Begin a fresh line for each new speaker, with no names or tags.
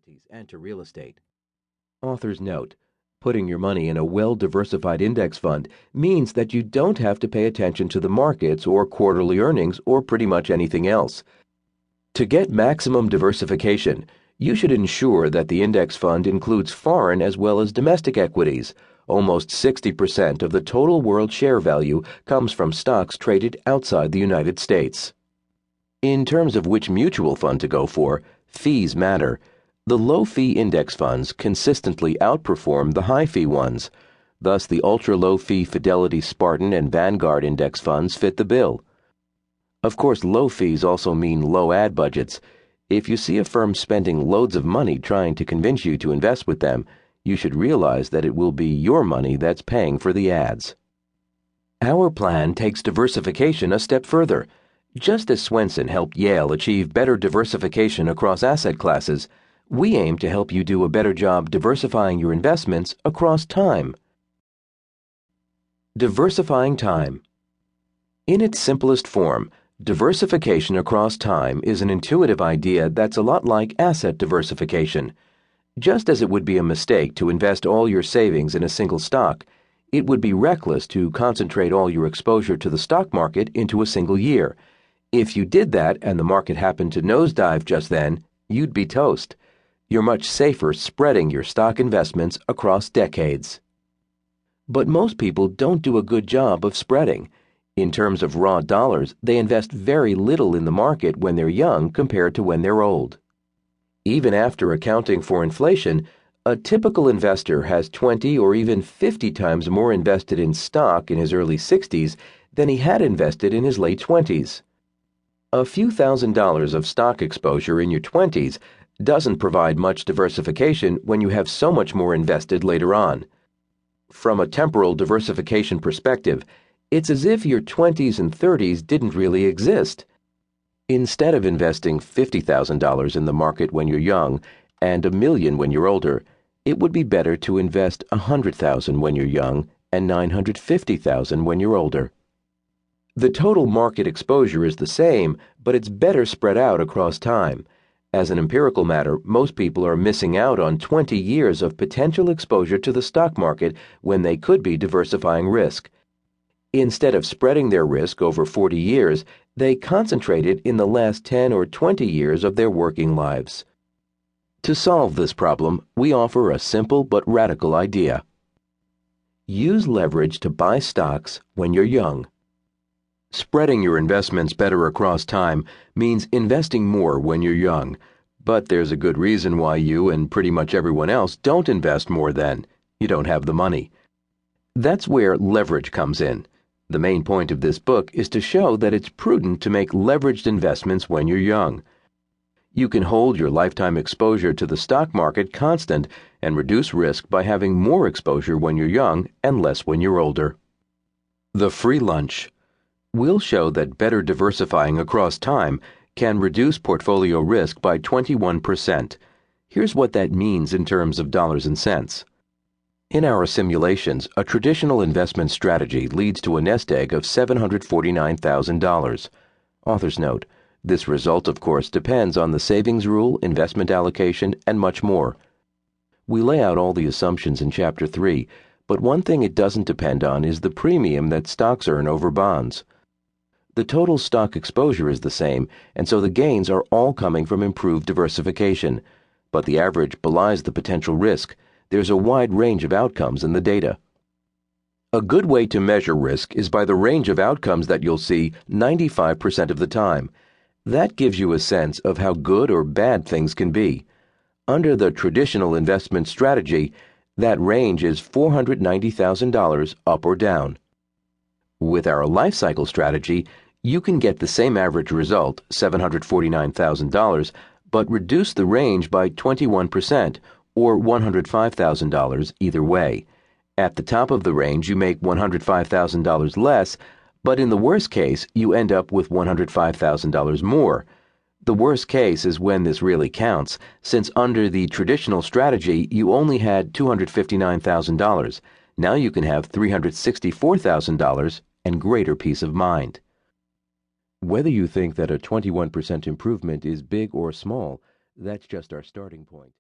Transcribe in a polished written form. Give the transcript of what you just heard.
commodities and to real estate. Author's note: putting your money in a well-diversified index fund means that you don't have to pay attention to the markets or quarterly earnings or pretty much anything else. To get maximum diversification, you should ensure that the index fund includes foreign as well as domestic equities. Almost 60% of the total world share value comes from stocks traded outside the United States. In terms of which mutual fund to go for, fees matter. The low-fee index funds consistently outperform the high-fee ones. Thus, the ultra-low-fee Fidelity Spartan and Vanguard index funds fit the bill. Of course, low fees also mean low ad budgets. If you see a firm spending loads of money trying to convince you to invest with them, you should realize that it will be your money that's paying for the ads. Our plan takes diversification a step further. Just as Swenson helped Yale achieve better diversification across asset classes, we aim to help you do a better job diversifying your investments across time. Diversifying time. In its simplest form, diversification across time is an intuitive idea that's a lot like asset diversification. Just as it would be a mistake to invest all your savings in a single stock, it would be reckless to concentrate all your exposure to the stock market into a single year. If you did that and the market happened to nosedive just then, you'd be toast. You're much safer spreading your stock investments across decades. But most people don't do a good job of spreading. In terms of raw dollars, they invest very little in the market when they're young compared to when they're old. Even after accounting for inflation, a typical investor has 20 or even 50 times more invested in stock in his early 60s than he had invested in his late 20s. A few $1,000s of stock exposure in your 20s doesn't provide much diversification when you have so much more invested later on. From a temporal diversification perspective, it's as if your 20s and 30s didn't really exist. Instead of investing $50,000 in the market when you're young and $1 million when you're older, it would be better to invest $100,000 when you're young and $950,000 when you're older. The total market exposure is the same, but it's better spread out across time. As an empirical matter, most people are missing out on 20 years of potential exposure to the stock market when they could be diversifying risk. Instead of spreading their risk over 40 years, they concentrate it in the last 10 or 20 years of their working lives. To solve this problem, we offer a simple but radical idea. Use leverage to buy stocks when you're young. Spreading your investments better across time means investing more when you're young, but there's a good reason why you and pretty much everyone else don't invest more then. You don't have the money. That's where leverage comes in. The main point of this book is to show that it's prudent to make leveraged investments when you're young. You can hold your lifetime exposure to the stock market constant and reduce risk by having more exposure when you're young and less when you're older. The free lunch. We'll show that better diversifying across time can reduce portfolio risk by 21%. Here's what that means in terms of dollars and cents. In our simulations, a traditional investment strategy leads to a nest egg of $749,000. Author's note: this result, of course, depends on the savings rule, investment allocation, and much more. We lay out all the assumptions in Chapter 3, but one thing it doesn't depend on is the premium that stocks earn over bonds. The total stock exposure is the same, and so the gains are all coming from improved diversification. But the average belies the potential risk. There's a wide range of outcomes in the data. A good way to measure risk is by the range of outcomes that you'll see 95% of the time. That gives you a sense of how good or bad things can be. Under the traditional investment strategy, that range is $490,000 up or down. With our life cycle strategy, you can get the same average result, $749,000, but reduce the range by 21%, or $105,000 either way. At the top of the range, you make $105,000 less, but in the worst case, you end up with $105,000 more. The worst case is when this really counts, since under the traditional strategy, you only had $259,000. Now you can have $364,000 and greater peace of mind. Whether you think that a 21% improvement is big or small, that's just our starting point.